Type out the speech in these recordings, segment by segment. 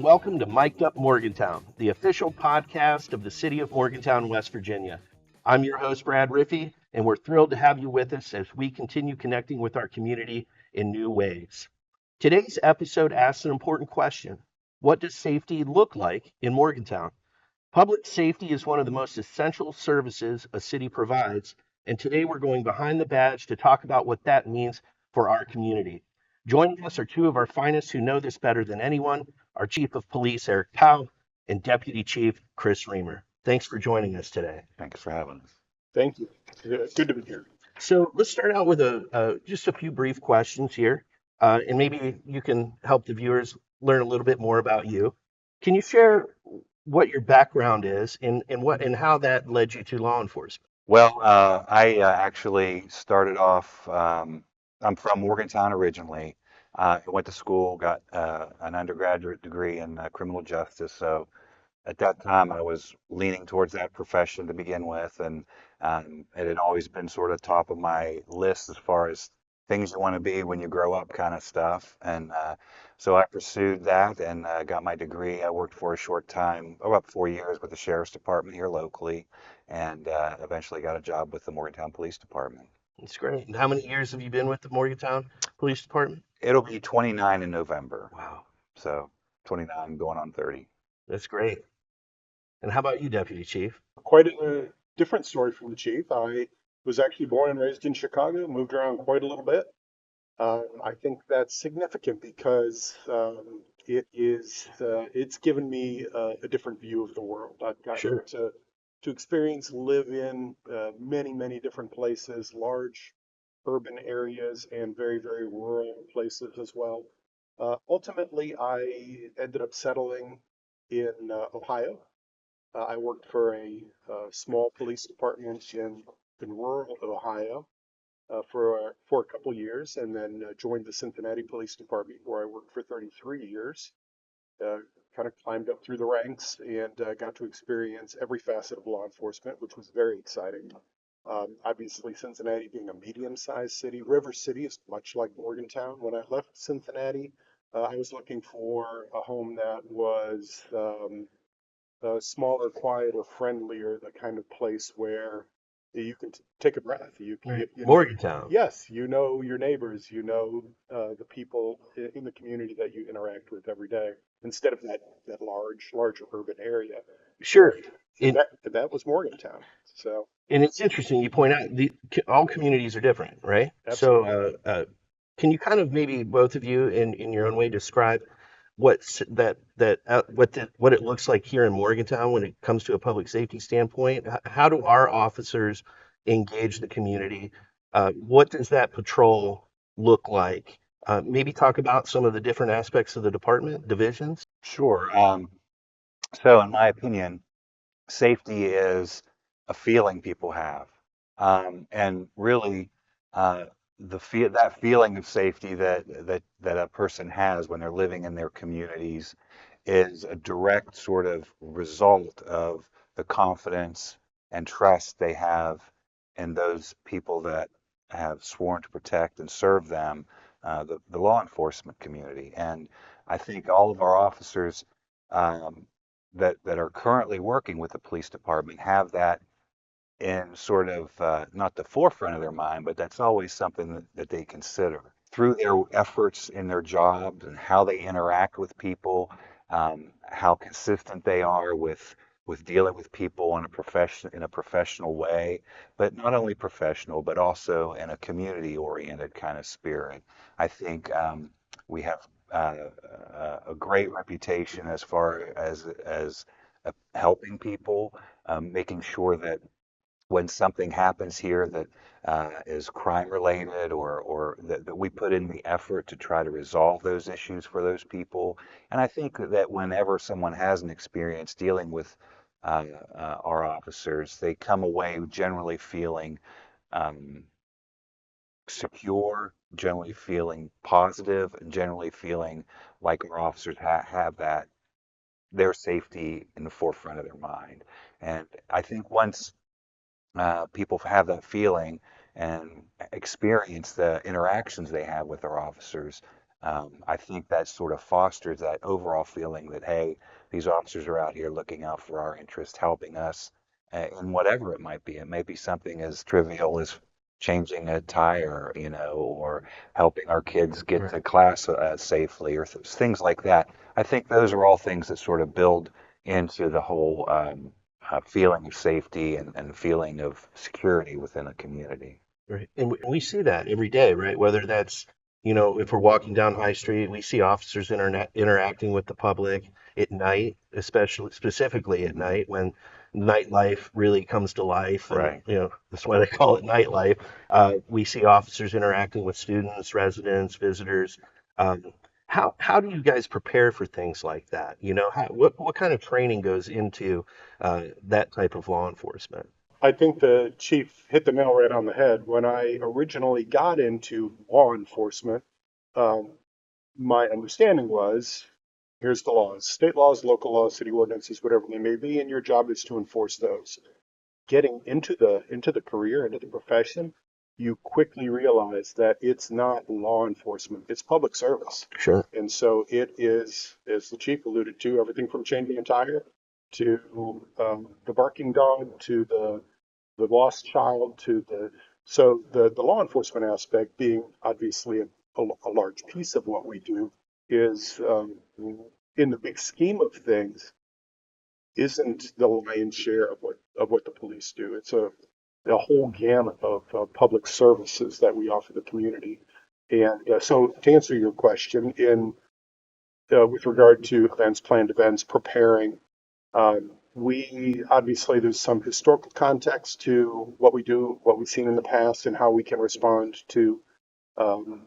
welcome to Mic'd Up Morgantown, the official podcast of the city of Morgantown, West Virginia. I'm your host, Brad Riffey, and we're thrilled to have you with us as we continue connecting with our community in new ways. Today's episode asks an important question. What does safety look like in Morgantown? Public safety is one of the most essential services a city provides, and today we're going behind the badge to talk about what that means for our community. Joining us are two of our finest who know this better than anyone, our Chief of Police, Eric Powell, and Deputy Chief, Chris Reamer. Thanks for joining us today. Thanks for having us. Thank you. Good to be here. So let's start out with just a few brief questions here, and maybe you can help the viewers learn a little bit more about you. Can you share what your background is and how that led you to law enforcement? Well, I actually started off, I'm from Morgantown originally. I went to school, got an undergraduate degree in criminal justice. So at that time, I was leaning towards that profession to begin with, and it had always been sort of top of my list as far as things you want to be when you grow up, kind of stuff. And so I pursued that and got my degree. I worked for a short time, about 4 years, with the sheriff's department here locally, and eventually got a job with the Morgantown Police Department. That's great. And how many years have you been with the Morgantown Police Department? It'll be 29 in November, Wow, so 29 going on 30. that's great. And how about you, Deputy Chief? Quite a different story from the chief. I was actually born and raised in Chicago, moved around quite a little bit. I think that's significant because it's given me a different view of the world. I've gotten Sure. to experience, live in many different places, large urban areas and very rural places as well. Ultimately, I ended up settling in Ohio. I worked for a small police department in rural Ohio for a couple years, and then joined the Cincinnati Police Department, where I worked for 33 years. Uh, Kind of climbed up through the ranks and got to experience every facet of law enforcement, which was very exciting. Obviously, Cincinnati being a medium-sized city, River City is much like Morgantown. When I left Cincinnati, I was looking for a home that was smaller, quieter, friendlier, the kind of place where you can take a breath. Right. Morgantown. Yes, you know your neighbors, you know the people in the community that you interact with every day, instead of that larger urban area. Sure. And And, that was Morgantown. So and it's interesting you point out all communities are different, right? So, absolutely. can you kind of maybe both of you in your own way describe what it looks like here in Morgantown when it comes to a public safety standpoint? How do our officers engage the community? What does that patrol look like? Maybe talk about some of the different aspects of the department, divisions. Sure. So in my opinion, safety is a feeling people have. And really, uh, that feeling of safety that a person has when they're living in their communities is a direct sort of result of the confidence and trust they have in those people that have sworn to protect and serve them, the law enforcement community. And I think all of our officers um, that are currently working with the police department have that in sort of not the forefront of their mind, but that's always something that they consider through their efforts in their jobs and how they interact with people, how consistent they are with dealing with people in a professional way, but not only professional, but also in a community-oriented kind of spirit. I think we have a great reputation as far as helping people, making sure that when something happens here that is crime related or that we put in the effort to try to resolve those issues for those people. And I think that whenever someone has an experience dealing with our officers, they come away generally feeling um, secure, generally feeling positive, and generally feeling like our officers have that their safety in the forefront of their mind. And I think once people have that feeling and experience the interactions they have with their officers, I think that sort of fosters that overall feeling that, hey, these officers are out here looking out for our interest, helping us in whatever it might be. It may be something as trivial as changing a tire, or helping our kids get Right. to class safely, or things like that. I think those are all things that sort of build into the whole feeling of safety and feeling of security within a community. Right. And we see that every day, right? Whether that's, if we're walking down High Street, we see officers interacting with the public at night, especially specifically at Hmm. night when nightlife really comes to life. And, Right. that's why they call it nightlife. We see officers interacting with students, residents, visitors. Um, how do you guys prepare for things like that? What kind of training goes into that type of law enforcement? I think the chief hit the nail right on the head. When I originally got into law enforcement, um, my understanding was here's the laws: state laws, local laws, city ordinances, whatever they may be, and your job is to enforce those. Getting into the career, into the profession, you quickly realize that it's not law enforcement, it's public service. Sure. And so it is, as the chief alluded to, everything from changing a tire to the barking dog to the lost child to the law enforcement aspect being obviously a large piece of what we do is in the big scheme of things isn't the lion's share of what the police do. It's a whole gamut of public services that we offer the community. And so, to answer your question, in with regard to events, planned events, preparing, we obviously there's some historical context to what we do, what we've seen in the past, and how we can respond um,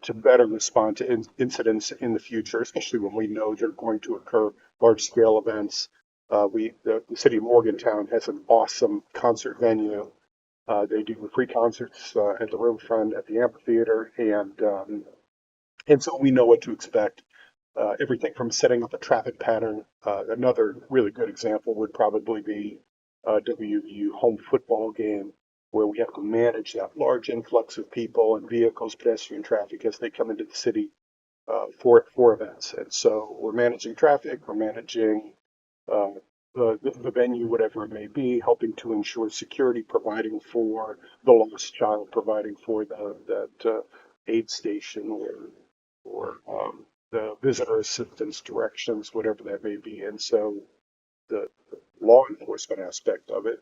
to better respond to incidents in the future, especially when we know they're going to occur, large scale events. The city of Morgantown has an awesome concert venue. They do free concerts at the riverfront, at the amphitheater, and so we know what to expect. Everything from setting up a traffic pattern. Another really good example would probably be a WVU home football game, where we have to manage that large influx of people and vehicles, pedestrian traffic as they come into the city for events. And so we're managing traffic, we're managing uh, the venue, whatever it may be, helping to ensure security, providing for the lost child, providing for that aid station or the visitor assistance directions, whatever that may be. And so the law enforcement aspect of it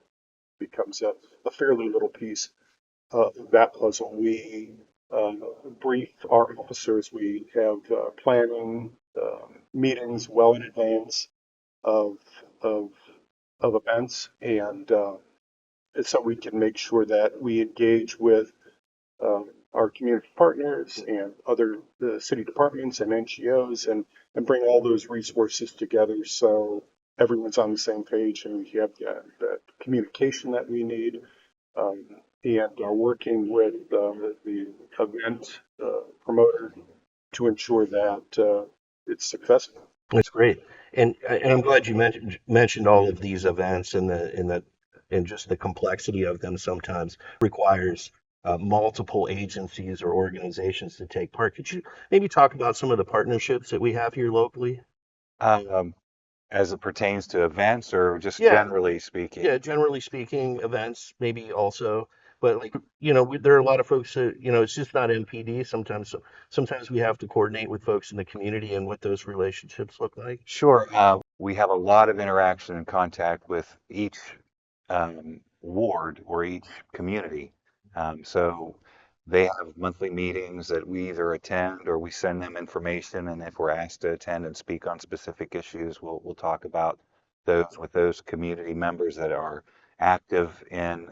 becomes a fairly little piece of that puzzle. We uh, brief our officers. We have planning meetings well in advance of of of events, and so we can make sure that we engage with our community partners and other the city departments and NGOs and bring all those resources together so everyone's on the same page and we have that communication that we need um, and are working with the event promoter to ensure that it's successful. That's great, and I'm glad you mentioned all of these events and just the complexity of them sometimes requires multiple agencies or organizations to take part. Could you maybe talk about some of the partnerships that we have here locally? Um, as it pertains to events or just Yeah, generally yeah. speaking? Generally speaking, events maybe also, but like there are a lot of folks that it's just not MPD. Sometimes we have to coordinate with folks in the community and what those relationships look like. Sure. We have a lot of interaction and contact with each ward or each community. So they have monthly meetings that we either attend or we send them information. And if we're asked to attend and speak on specific issues, we'll talk about those with those community members that are active in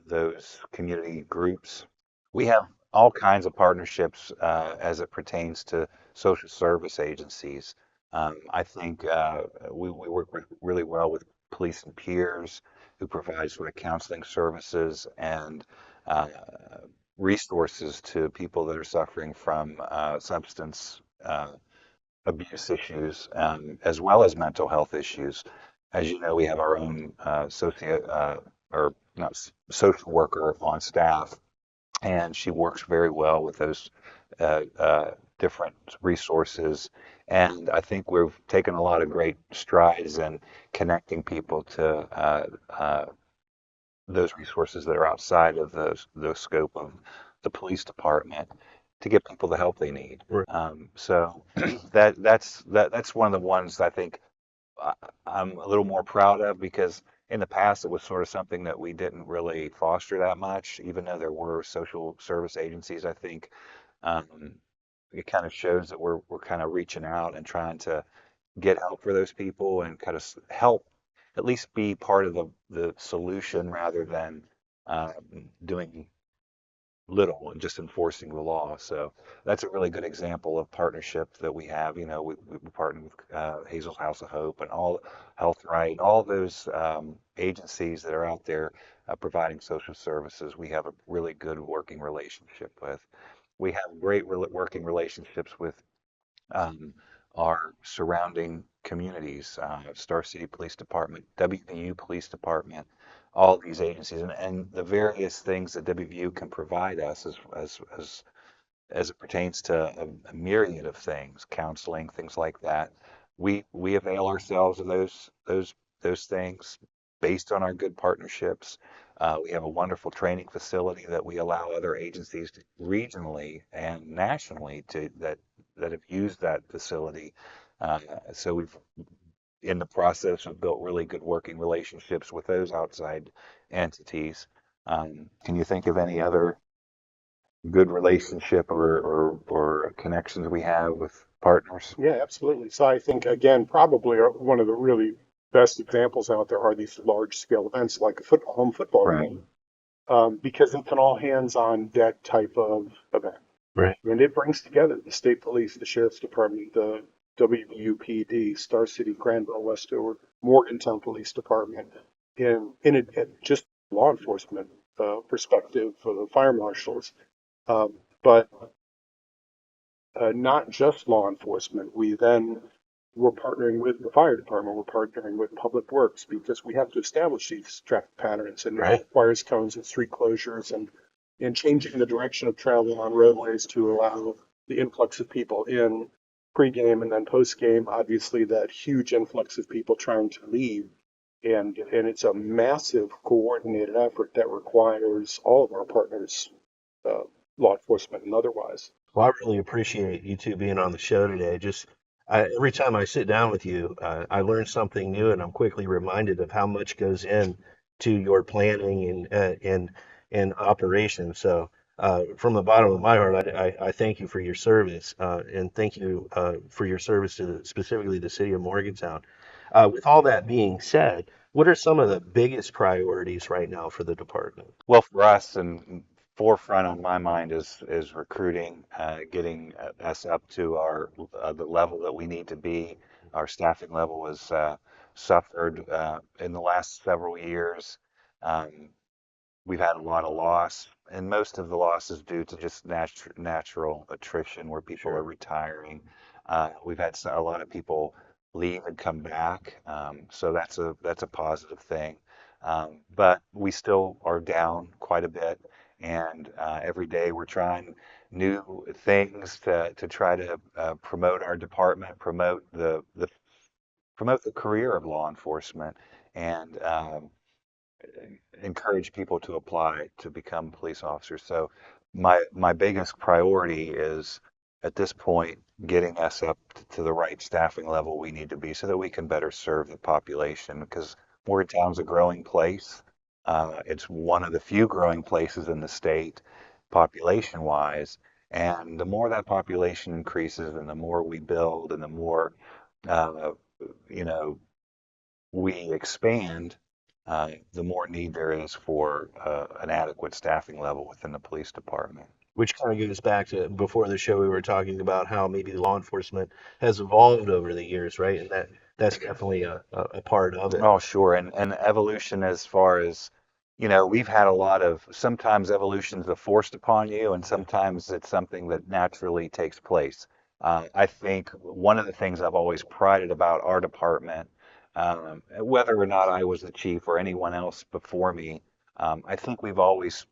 those community groups. We have all kinds of partnerships as it pertains to social service agencies. I think we work really well with Police and Peers, who provide sort of counseling services and uh, resources to people that are suffering from substance abuse issues, as well as mental health issues. As you know, we have our own or not social worker on staff and she works very well with those different resources. And I think we've taken a lot of great strides in connecting people to those resources that are outside of the scope of the police department to get people the help they need. Right. So that's one of the ones I think I- I'm a little more proud of because in the past it was sort of something that we didn't really foster that much, even though there were social service agencies. I think um, it kind of shows that we're kind of reaching out and trying to get help for those people and kind of help at least be part of the solution rather than uh, doing little and just enforcing the law. So that's a really good example of partnership that we have. You know, we partner with Hazel's House of Hope and all Health Right, all those agencies that are out there providing social services. We have a really good working relationship with. We have great working relationships with um, our surrounding communities, Star City Police Department, WVU Police Department, all these agencies, and the various things that WVU can provide us as it pertains to a myriad of things, counseling, things like that. We avail ourselves of those things based on our good partnerships. We have a wonderful training facility that we allow other agencies regionally and nationally that have used that facility. Uh, so we've in the process of built really good working relationships with those outside entities. Can you think of any other good relationship or connections we have with partners? Yeah, absolutely. So I think, again, probably one of the really best examples out there are these large scale events like a home football Right. game, because it's an all hands on deck type of event. Right. And it brings together the state police, the sheriff's department, the WUPD, Star City, Granville, Westover, Morgantown Police Department, just law enforcement perspective for the fire marshals. But not just law enforcement. We're partnering with the fire department. We're partnering with public works because we have to establish these traffic patterns, and it Right. requires cones and street closures and changing the direction of travel on roadways to allow the influx of people in pregame and then postgame. Obviously, that huge influx of people trying to leave, and it's a massive coordinated effort that requires all of our partners, uh, law enforcement and otherwise. Well, I really appreciate you two being on the show today. Every time I sit down with you, I learn something new, and I'm quickly reminded of how much goes in to your planning and operation. So, from the bottom of my heart, I thank you for your service, and thank you for your service to specifically the city of Morgantown. With all that being said, what are some of the biggest priorities right now for the department? Well, for us, and forefront on my mind is recruiting, getting us up to our the level that we need to be. Our staffing level has suffered in the last several years. Um, we've had a lot of loss, and most of the loss is due to just natural attrition where people are Sure. retiring. We've had a lot of people leave and come back, so that's a positive thing. But we still are down quite a bit, and every day we're trying new things to try to promote our department, promote the career of law enforcement, and encourage people to apply to become police officers. So my biggest priority is at this point getting us up to the right staffing level we need to be so that we can better serve the population because Morgantown's a growing place. It's one of the few growing places in the state population wise. And the more that population increases and the more we build and the more uh, you know we expand, the more need there is for an adequate staffing level within the police department. Which kind of goes back to before the show we were talking about how maybe law enforcement has evolved over the years, right? And that's definitely a part of it. Oh, sure. And evolution as far as, we've had a lot of, sometimes evolutions are forced upon you, and Yeah. sometimes it's something that naturally takes place. I think one of the things I've always prided about our department, whether or not I was the chief or anyone else before me, I think we've always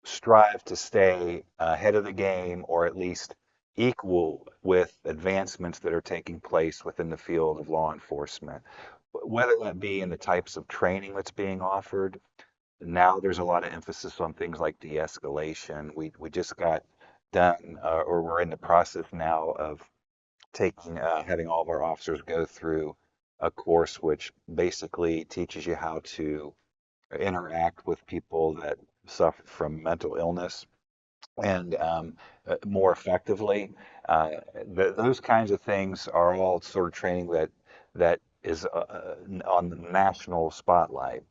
strive to stay ahead of the game or at least equal with advancements that are taking place within the field of law enforcement, whether that be in the types of training that's being offered. Now there's a lot of emphasis on things like de-escalation. We just got done, or we're in the process now of taking having all of our officers go through a course which basically teaches you how to interact with people that suffer from mental illness and more effectively. Uh, those kinds of things are all sort of training that is on the national spotlight.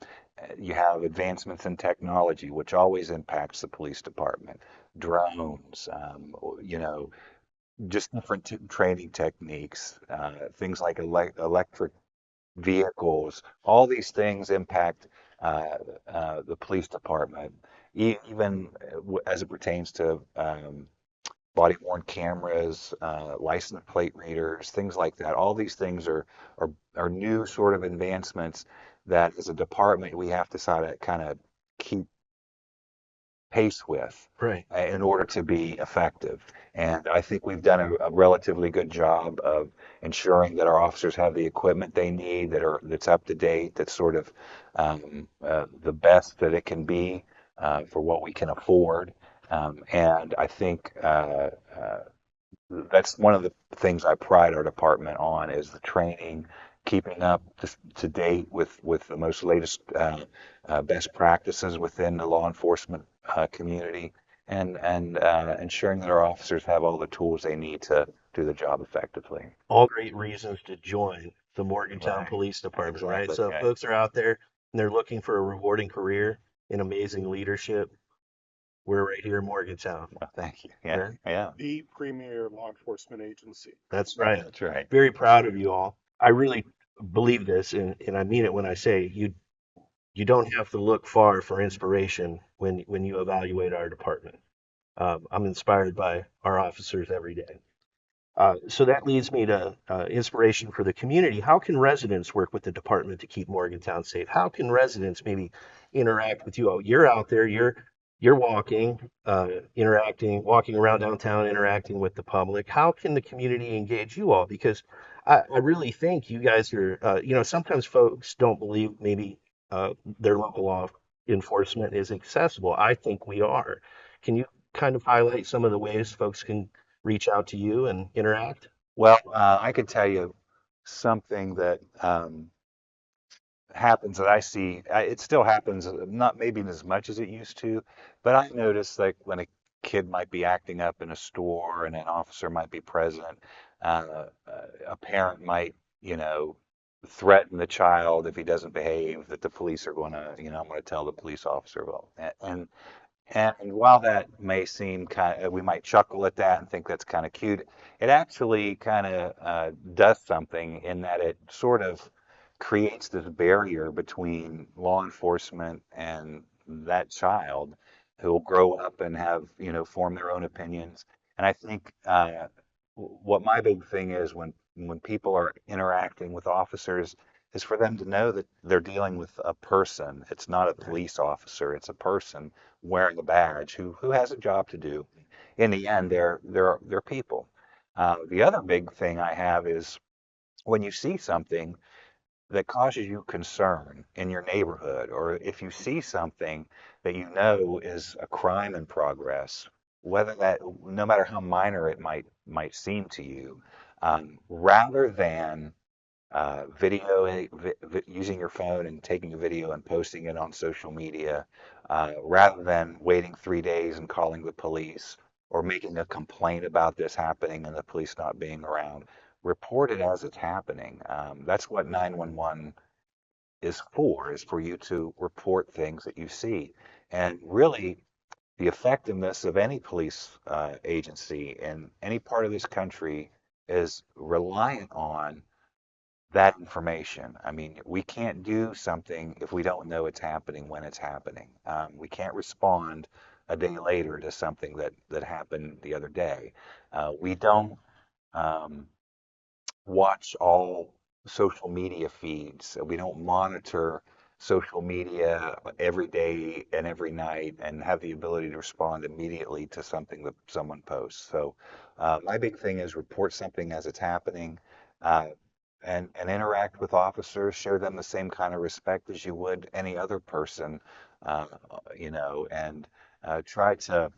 You have advancements in technology, which always impacts the police department. Drones, just different training techniques, things like electric vehicles. All these things impact the police department, even as it pertains to body worn cameras, license plate readers, things like that. All these things are new sort of advancements that, as a department, we have to sort of kind of keep pace with Right. in order to be effective. And I think we've done a relatively good job of ensuring that our officers have the equipment they need, that's up to date, that's sort of the best that it can be for what we can afford. And I think that's one of the things I pride our department on is the training, keeping up to date with the most latest best practices within the law enforcement community, and ensuring that our officers have all the tools they need to do the job effectively. All great reasons to join the Morgantown Right. Police Department, right? Exactly. So if Yeah. folks are out there and they're looking for a rewarding career in amazing leadership, we're right here in Morgantown. Well, thank you. Yeah. Yeah, Yeah. The premier law enforcement agency. that's right. That's right. Very proud of you all. I really believe this, and I mean it when I say you don't have to look far for inspiration when you evaluate our department. I'm inspired by our officers every day. So that leads me to inspiration for the community. How can residents work with the department to keep Morgantown safe? How can residents maybe interact with you all? You're out there, you're walking, walking around downtown, interacting with the public. How can the community engage you all? Because I really think you guys are, sometimes folks don't believe maybe their local law enforcement is accessible. I think we are. Can you kind of highlight some of the ways folks can reach out to you and interact? Well, I could tell you something that happens that I see. It still happens, not maybe as much as it used to, but I notice like when a kid might be acting up in a store and an officer might be present, a parent might, threaten the child if he doesn't behave, that the police are going to, I'm going to tell the police officer. Well, and while that may seem kind of, we might chuckle at that and think that's kind of cute, it actually kind of does something in that it sort of creates this barrier between law enforcement and that child who will grow up and have, form their own opinions. And I think what my big thing is when people are interacting with officers is for them to know that they're dealing with a person. It's not a Right. police officer. It's a person wearing a badge who has a job to do. In the end, they're people. The other big thing I have is when you see something that causes you concern in your neighborhood, or if you see something that you know is a crime in progress, whether that, no matter how minor it might seem to you, rather than using your phone and taking a video and posting it on social media, rather than waiting 3 days and calling the police or making a complaint about this happening and the police not being around. Report it as it's happening. That's what 911 is for you to report things that you see. And really, the effectiveness of any police agency in any part of this country is reliant on that information. I mean, we can't do something if we don't know it's happening when it's happening. We can't respond a day later to something that happened the other day. We don't um, watch all social media feeds. We don't monitor social media every day and every night and have the ability to respond immediately to something that someone posts. So my big thing is report something as it's happening. Uh, and interact with officers, share them the same kind of respect as you would any other person, uh, and try to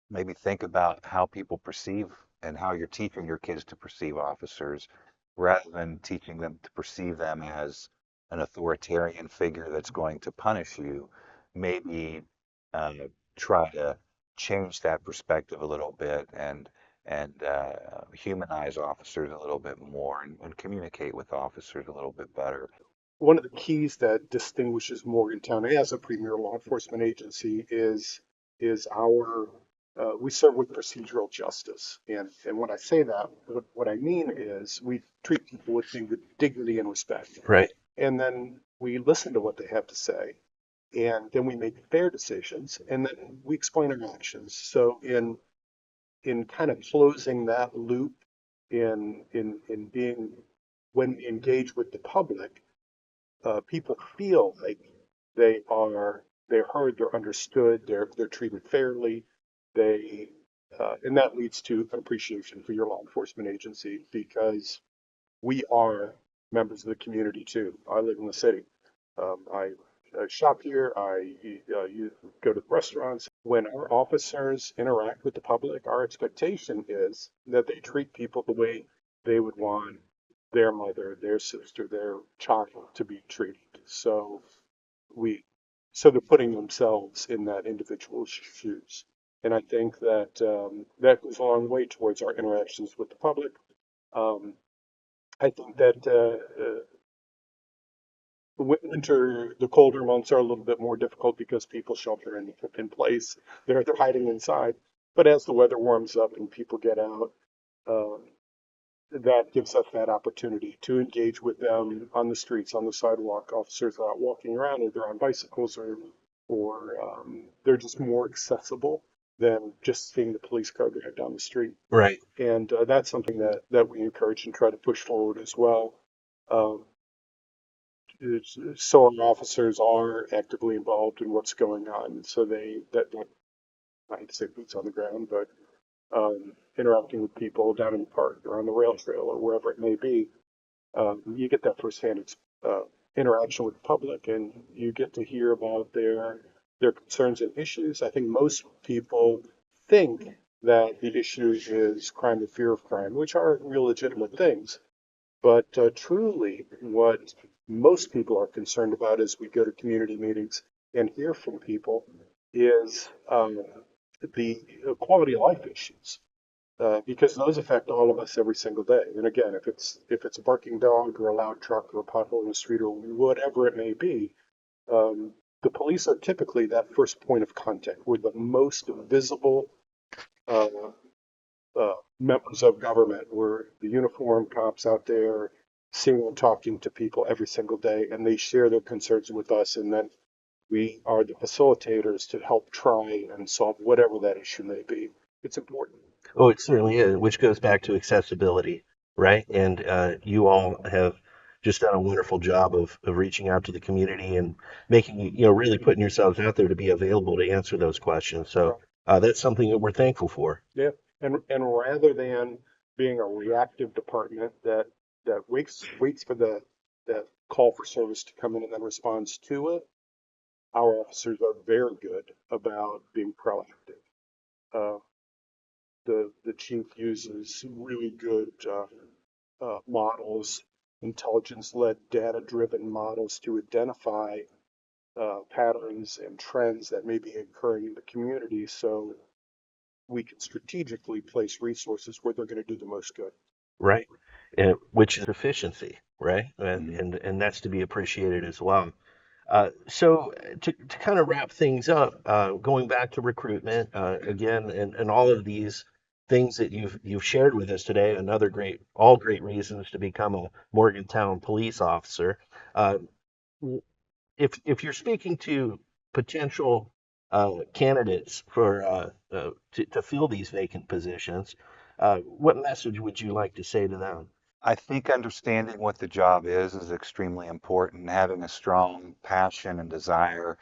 maybe think about how people perceive and how you're teaching your kids to perceive officers rather than teaching them to perceive them as an authoritarian figure that's going to punish you. Maybe uh, try to change that perspective a little bit and humanize officers a little bit more and communicate with officers a little bit better. One of the keys that distinguishes Morgantown as a premier law enforcement agency is our we serve with procedural justice. And when I say that, what I mean is we treat people with dignity and respect. Right. And then we listen to what they have to say. And then we make fair decisions. And then we explain our actions. So in kind of closing that loop in being when we engage with the public, people feel like they're heard, they're understood, they're treated fairly. They and that leads to an appreciation for your law enforcement agency because we are members of the community too. I live in the city. I shop here. You go to the restaurants. When our officers interact with the public, our expectation is that they treat people the way they would want their mother, their sister, their child to be treated. We, so they're putting themselves in that individual's shoes. And I think that that goes a long way towards our interactions with the public. Um, I think that winter, the colder months are a little bit more difficult because people shelter in place. They're hiding inside. But as the weather warms up and people get out, uh, that gives us that opportunity to engage with them on the streets, on the sidewalk. Officers are out walking around, or they're on bicycles, or they're just more accessible than just seeing the police car drive down the street. Right. And that's something that we encourage and try to push forward as well. Um, so our officers are actively involved in what's going on. So that I hate to say boots on the ground, but interacting with people down in the park or on the rail trail or wherever it may be, you get that firsthand uh, interaction with the public, and you get to hear about their concerns and issues. I think most people think that the issue is crime and fear of crime, which are real legitimate things. But truly, what most people are concerned about as we go to community meetings and hear from people is the quality of life issues, because those affect all of us every single day. And again, if it's a barking dog or a loud truck or a pothole in the street or whatever it may be, the police are typically that first point of contact. We're the most visible uh, members of government. We're the uniformed cops out there seeing and talking to people every single day, and they share their concerns with us, and then we are the facilitators to help try and solve whatever that issue may be. It's important. Oh, it certainly is, which goes back to accessibility, right? And you all have just done a wonderful job of reaching out to the community and making, really putting yourselves out there to be available to answer those questions. So that's something that we're thankful for. Yeah, and rather than being a reactive department that waits for the call for service to come in and then responds to it, our officers are very good about being proactive. Uh, the chief uses really good models, intelligence-led, data-driven models to identify patterns and trends that may be occurring in the community, so we can strategically place resources where they're going to do the most good. Right. And which is efficiency, right? And, Mhm. and and that's to be appreciated as well. So to kind of wrap things up, going back to recruitment again, and all of these things that you've shared with us today, all great reasons to become a Morgantown police officer. Uh, if you're speaking to potential candidates for to fill these vacant positions, what message would you like to say to them? I think understanding what the job is extremely important. Having a strong passion and desire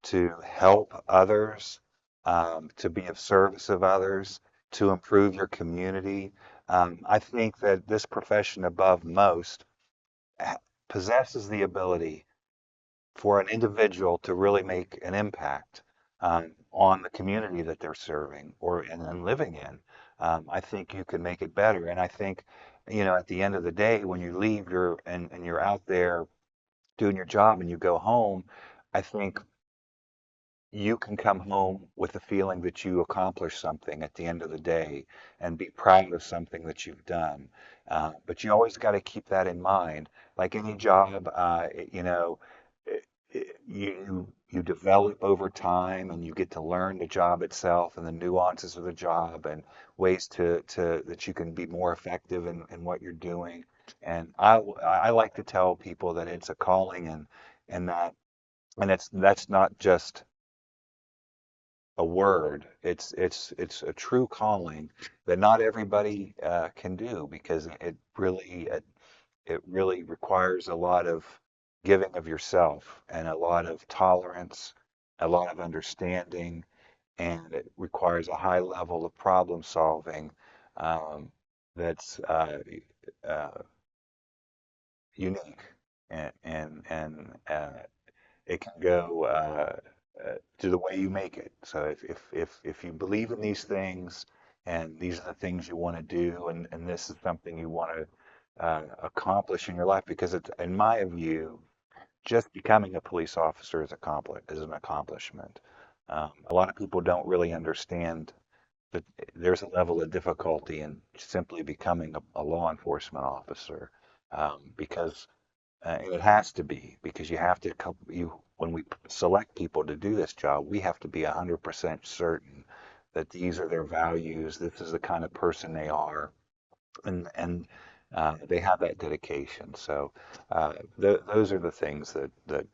to help others, to be of service of others, to improve your community. I think that this profession, above most, ha- possesses the ability for an individual to really make an impact on the community that they're serving or and living in. I think you can make it better. And I think, at the end of the day, when you leave, and you're out there doing your job and you go home, I think you can come home with the feeling that you accomplished something at the end of the day and be proud of something that you've done. But you always got to keep that in mind. Like any job, you develop over time and you get to learn the job itself and the nuances of the job and ways to that you can be more effective in what you're doing. And I like to tell people that it's a calling and that and that's not just a word. It's a true calling that not everybody can do because it really requires a lot of giving of yourself and a lot of tolerance, a lot of understanding, and it requires a high level of problem solving um, that's unique and it can go to the way you make it. So if you believe in these things and these are the things you want to do and this is something you want to accomplish in your life, because it's, in my view, just becoming a police officer is an accomplishment. A lot of people don't really understand that there's a level of difficulty in simply becoming a law enforcement officer because and it has to be because you have to when we select people to do this job, we have to be 100% certain that these are their values, this is the kind of person they are, and they have that dedication. So those are the things that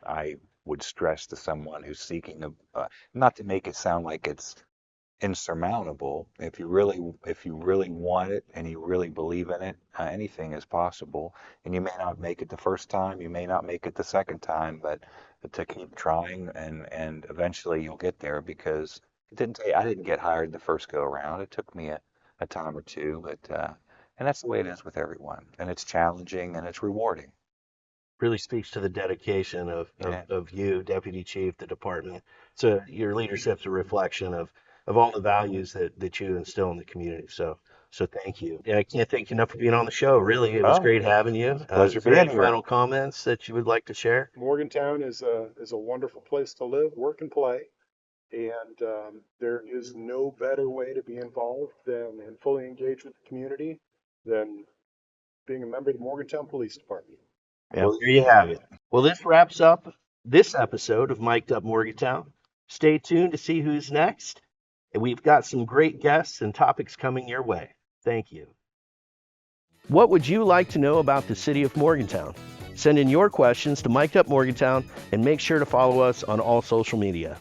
I would stress to someone who's seeking not to make it sound like it's insurmountable. If you really want it and you really believe in it, anything is possible. And you may not make it the first time, you may not make it the second time, but to keep trying and eventually you'll get there because I didn't get hired the first go around. It took me a time or two, but and that's the way it is with everyone. And it's challenging and it's rewarding. Really speaks to the dedication Yeah. of you, Deputy Chief, the department. So your leadership's a reflection of all the values that you instill in the community. So thank you. Yeah, I can't thank you enough for being on the show. Really, it was Oh, great having you. pleasure Is there being any here. final comments that you would like to share? Morgantown is a wonderful place to live, work, and play, and there is no better way to be involved than and fully engaged with the community than being a member of the Morgantown Police Department. Yeah. Well, there you have it. Well, this wraps up this episode of Mic'd Up Morgantown. Stay tuned to see who's next. And we've got some great guests and topics coming your way. Thank you. What would you like to know about the city of Morgantown? Send in your questions to Mic'd Up Morgantown and make sure to follow us on all social media.